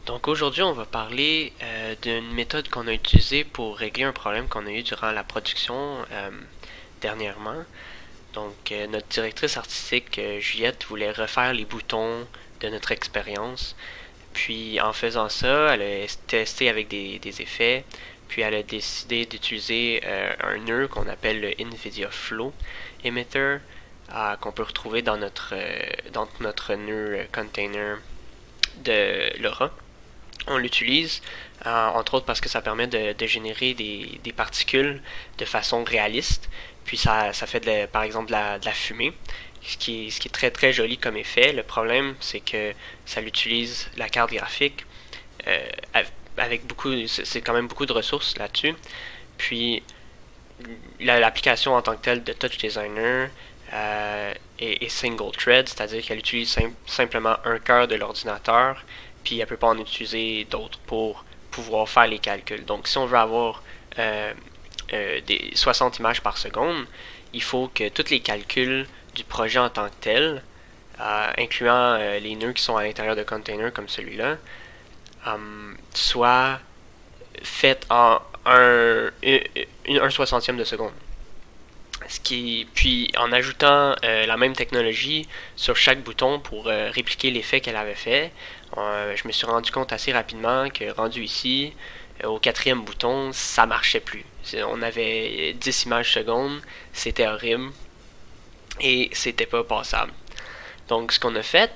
Donc aujourd'hui, on va parler d'une méthode qu'on a utilisée pour régler un problème qu'on a eu durant la production dernièrement. Donc notre directrice artistique, Juliette, voulait refaire les boutons de notre expérience. Puis en faisant ça, elle a testé avec des effets. Puis elle a décidé d'utiliser un nœud qu'on appelle le NVIDIA Flow Emitter, qu'on peut retrouver dans notre nœud container de Laura. On l'utilise, entre autres parce que ça permet de générer des particules de façon réaliste. Puis ça fait par exemple de la fumée, ce qui est très très joli comme effet. Le problème, c'est que ça l'utilise la carte graphique euh, avec c'est quand même beaucoup de ressources là-dessus. Puis l'application en tant que telle de Touch Designer est single thread, c'est-à-dire qu'elle utilise simplement un cœur de l'ordinateur, puis elle ne peut pas en utiliser d'autres pour pouvoir faire les calculs. Donc si on veut avoir des 60 images par seconde, il faut que tous les calculs du projet en tant que tel, incluant les nœuds qui sont à l'intérieur de containers comme celui-là, soient faits en un soixantième de seconde. Puis en ajoutant la même technologie sur chaque bouton pour répliquer l'effet qu'elle avait fait, je me suis rendu compte assez rapidement que rendu ici, au quatrième bouton, ça marchait plus. On avait 10 images secondes, c'était horrible et c'était pas passable. Donc ce qu'on a fait,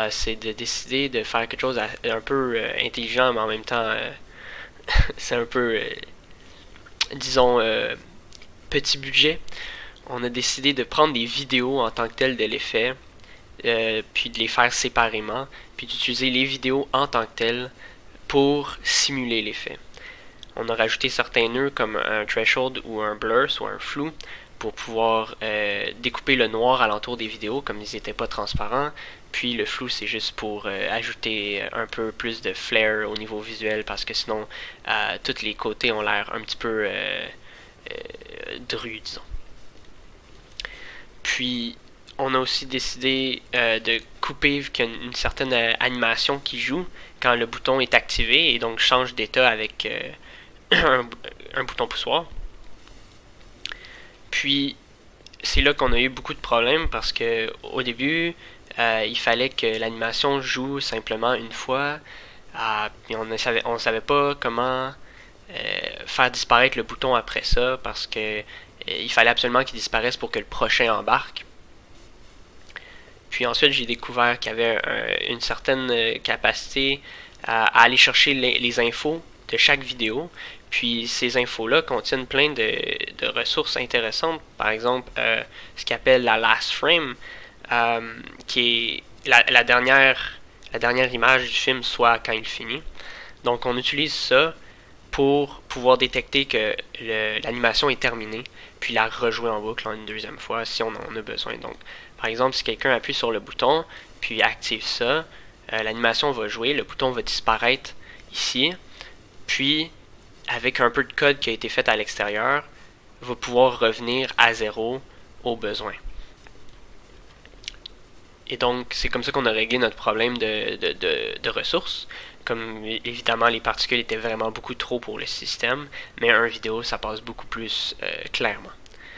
c'est de décider de faire quelque chose un peu intelligent, mais en même temps, c'est un peu, disons, petit budget. On a décidé de prendre des vidéos en tant que telles de l'effet, puis de les faire séparément, puis d'utiliser les vidéos en tant que telles pour simuler l'effet. On a rajouté certains nœuds comme un threshold ou un blur, soit un flou, pour pouvoir découper le noir alentour des vidéos comme ils n'étaient pas transparents. Puis le flou, c'est juste pour ajouter un peu plus de flair au niveau visuel parce que sinon, tous les côtés ont l'air un petit peu drus, disons. Puis, on a aussi décidé de couper, vu qu'il y a une certaine animation qui joue quand le bouton est activé et donc change d'état avec un bouton poussoir. Puis, c'est là qu'on a eu beaucoup de problèmes parce que au début, il fallait que l'animation joue simplement une fois. Puis on savait pas comment faire disparaître le bouton après ça parce que il fallait absolument qu'il disparaisse pour que le prochain embarque. Puis ensuite, j'ai découvert qu'il y avait une certaine capacité à aller chercher les infos de chaque vidéo. Puis ces infos-là contiennent plein de ressources intéressantes. Par exemple, ce qu'on appelle la last frame, qui est la dernière image du film, soit quand il finit. Donc on utilise ça pour pouvoir détecter que l'animation est terminée, puis la rejouer en boucle une deuxième fois si on en a besoin. Donc, par exemple, si quelqu'un appuie sur le bouton, puis active ça, l'animation va jouer, le bouton va disparaître ici, puis avec un peu de code qui a été fait à l'extérieur, va pouvoir revenir à zéro au besoin. Et donc, c'est comme ça qu'on a réglé notre problème de ressources. Comme évidemment, les particules étaient vraiment beaucoup trop pour le système, mais un vidéo, ça passe beaucoup plus clairement.